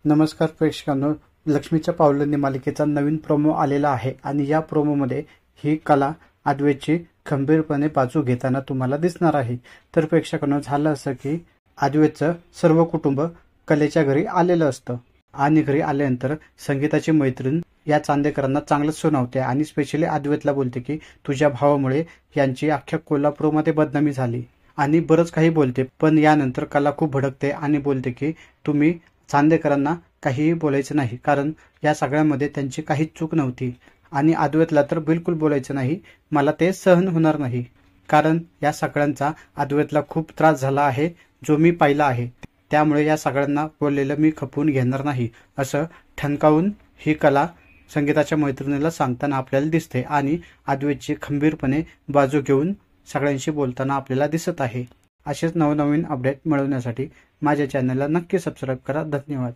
नमस्कार प्रेक्षकांनो, लक्ष्मीच्या पावलांनी मालिकेचा नवीन प्रोमो आलेला आहे आणि या प्रोमोमध्ये ही कला अद्वैतची खंबीरपणे बाजू घेताना तुम्हाला दिसणार आहे। तर प्रेक्षकांनो, झालं असं की अद्वैतचं सर्व कुटुंब कलेच्या घरी आलेलं असतं आणि घरी आल्यानंतर संगीताची मैत्रीण या चांदेकरांना चांगलंच सुनावते आणि स्पेशली अद्वैतला बोलते की तुझ्या भावामुळे यांची अख्ख्या कोल्हापूरमध्ये बदनामी झाली आणि बरंच काही बोलते। पण यानंतर कला खूप भडकते आणि बोलते की तुम्ही चांदेकरांना काहीही बोलायचं नाही, कारण या सगळ्यामध्ये त्यांची काहीच चूक नव्हती आणि अद्वैतला तर बिलकुल बोलायचं नाही, मला ते सहन होणार नाही, कारण या सगळ्यांचा अद्वैतला खूप त्रास झाला आहे जो मी पाहिला आहे। त्यामुळे या सगळ्यांना बोललेलं मी खपवून घेणार नाही असं ठणकावून ही कला संगीताच्या मैत्रिणीला सांगताना आपल्याला दिसते आणि अद्वैतची खंबीरपणे बाजू घेऊन सगळ्यांशी बोलताना आपल्याला दिसत आहे। असेच नवनवीन अपडेट मिळवण्यासाठी माझ्या चॅनलला नक्की सबस्क्राईब करा। धन्यवाद।